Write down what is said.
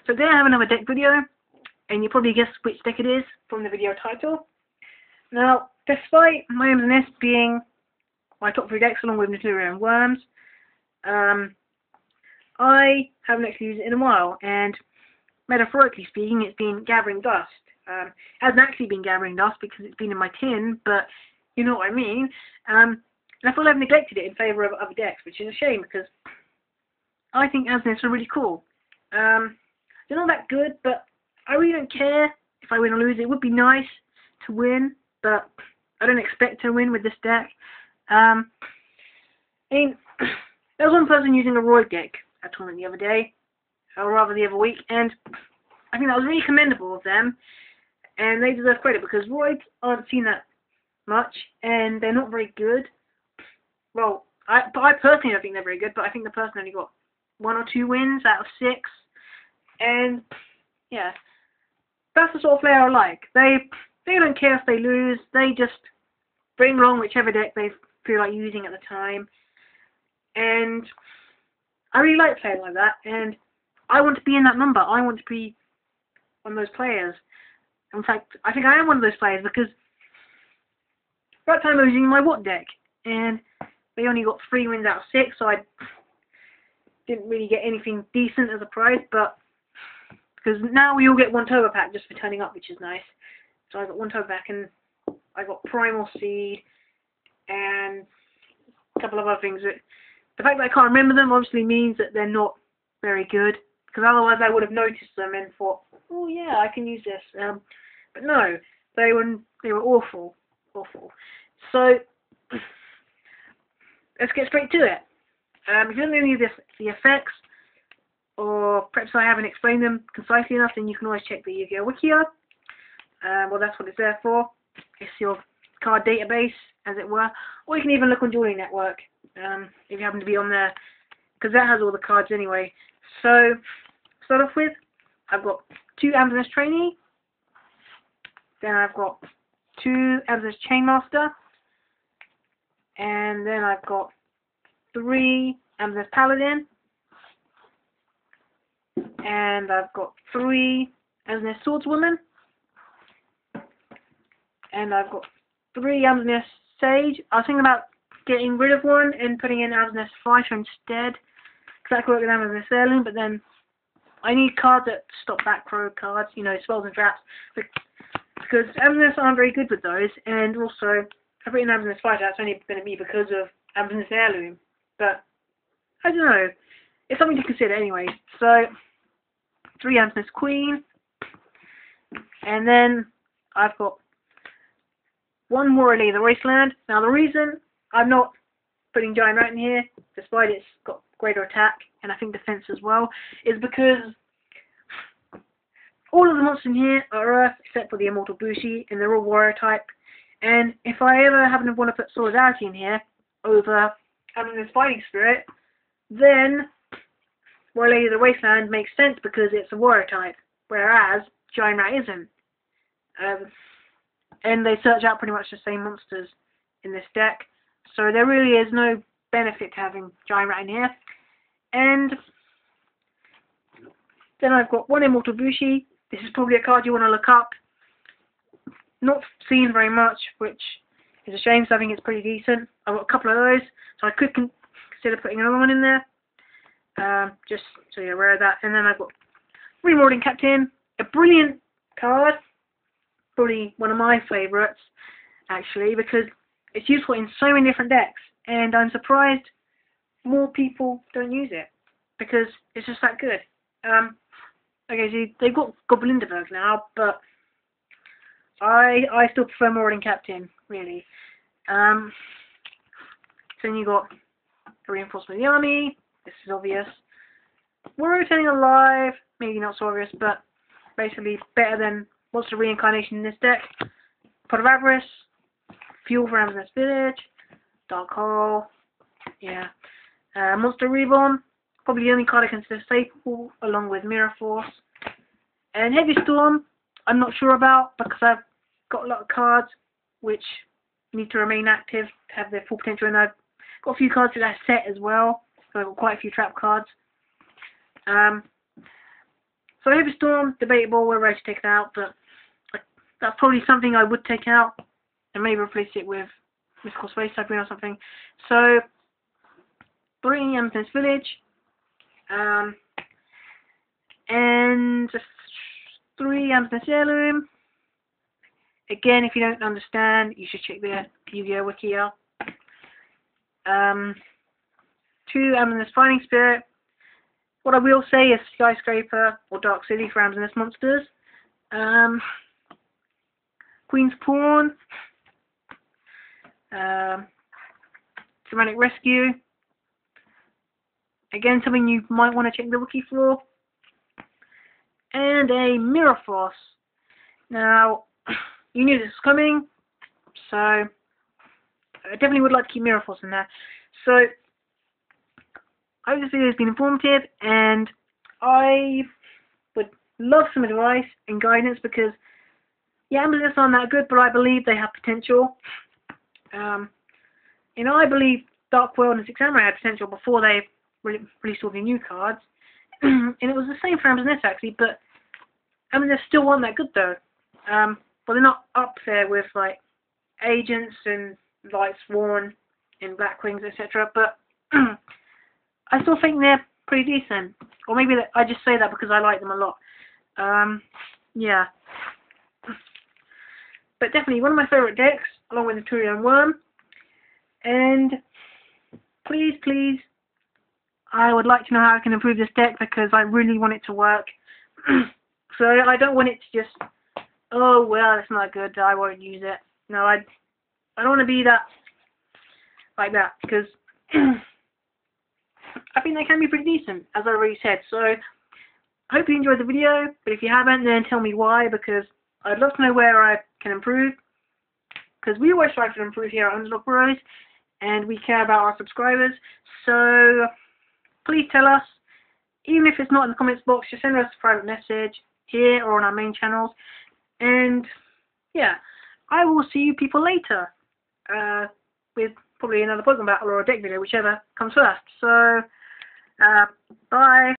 So today I have another deck video, and you probably guessed which deck it is from the video title. Now, despite my Aazoness being my top 3 decks along with Materia and Worms, I haven't actually used it in a while, and metaphorically speaking, it's been gathering dust. It hasn't actually been gathering dust because it's been in my tin, but you know what I mean. And I feel I've neglected it in favour of other decks, which is a shame because I think Aazoness are really cool. They're not that good, but I really don't care if I win or lose. It would be nice to win, but I don't expect to win with this deck. I mean, there was one person using a Roid deck at a tournament the other day, or rather the other week, and I think that was really commendable of them, and they deserve credit because Roids aren't seen that much, and they're not very good. Well, I personally don't think they're very good, but I think the person only got 1 or 2 wins out of 6, and yeah, that's the sort of player I like. They don't care if they lose. They just bring along whichever deck they feel like using at the time, and I really like players like that, and I want to be in that number. I want to be one of those players. In fact, I think I am one of those players because at that time I was using my What deck, and they only got 3 wins out of 6, so I didn't really get anything decent as a prize, but because now we all get 1 turbo pack just for turning up, which is nice. So I got 1 turbo pack, and I got Primal Seed, and a couple of other things. The fact that I can't remember them obviously means that they're not very good, because otherwise I would have noticed them and thought, oh yeah, I can use this. But no, they were awful. So let's get straight to it. If you don't know any of the effects, or perhaps I haven't explained them concisely enough, then you can always check the Yu-Gi-Oh! Wikia. Well, that's what it's there for. It's your card database, as it were. Or you can even look on Dueling Network, if you happen to be on there, because that has all the cards anyway. So, to start off with, I've got 2 Aazoness Trainee, then I've got 2 Aazoness Chainmaster, and then I've got 3 Aazoness Paladin, and I've got 3 Aazoness Swordswoman, and I've got 3 Aazoness Sage. I was thinking about getting rid of one and putting in Aazoness Fighter instead, because that could work with Aazoness Heirloom, but then I need cards that stop back row cards, you know, spells and traps, because Aazoness aren't very good with those, and also, I've written Aazoness Fighter, that's only going to be because of Aazoness Heirloom, but I don't know, it's something to consider anyway. So 3 Aazoness Queen, and then I've got 1 more the Wasteland. Now the reason I'm not putting Giant Rat in here, despite it's got greater attack and I think defense as well, is because all of the monsters in here are Earth except for the Immortal Bushi, and they're all Warrior type. And if I ever happen to want to put Solidarity in here over having this Fighting Spirit, then Lady of the Wasteland makes sense because it's a Warrior type, whereas Giant Rat isn't. And they search out pretty much the same monsters in this deck, so there really is no benefit to having Giant Rat in here. And then I've got 1 Immortal Bushi. This is probably a card you want to look up. Not seen very much, which is a shame, so I think it's pretty decent. I've got a couple of those, so I could consider putting another one in there, just so you're aware of that. And then I've got Marauding Captain, a brilliant card, probably one of my favourites, actually, because it's useful in so many different decks, and I'm surprised more people don't use it, because it's just that good. Okay, so they've got Goblinderberg now, but I still prefer Marauding Captain, really. So then you got a reinforcement of the army. This is obvious. We're rotating alive, maybe not so obvious, but basically better than Monster Reincarnation in this deck. Pot of Avarice, Fuel for Aazoness Village, Dark Hole, yeah. Monster Reborn, probably the only card I consider staple, along with Mirror Force. And Heavy Storm, I'm not sure about, because I've got a lot of cards which need to remain active to have their full potential, and I've got a few cards that I set as well, so I've got quite a few trap cards. So Overstorm, debatable whether I should take it out, but that's probably something I would take out and maybe replace it with Mystical Space Typhoon or something. So 3 Amethyst Village, and 3 Aazoness Heirloom. Again, if you don't understand, you should check the Yu-Gi-Oh wiki out. 2 Aazoness Fighting Spirit. What I will say is Skyscraper or Dark City for Aazoness monsters. Queen's Pawn. Ceramic Rescue. Again, something you might want to check the wiki for. And a Mirror Force. Now, you knew this was coming, so I definitely would like to keep Mirror Force in there. So, I hope this video has been informative, and I would love some advice and guidance because, yeah, Aazoness aren't that good, but I believe they have potential. I believe Dark World and Six Samurai had potential before they released all the new cards, and it was the same for Aazoness actually, but Aazoness still weren't that good though. Well, they're not up there with like Agents and Light Sworn and Black Wings, etc. But I still think they're pretty decent. Or maybe I just say that because I like them a lot. Yeah. But definitely one of my favourite decks, along with the Turian Worm. And please, please, I would like to know how I can improve this deck because I really want it to work. So I don't want it to just, oh well, it's not good, I won't use it. No, I don't want to be that, like that, because I think they can be pretty decent, as I already said. So I hope you enjoyed the video, but if you haven't, then tell me why, because I'd love to know where I can improve, because we always try to improve here at Underdogbros, and we care about our subscribers. So please tell us, even if it's not in the comments box, just send us a private message here or on our main channels. And yeah, I will see you people later with probably another Pokemon battle or a deck video, whichever comes first. So bye.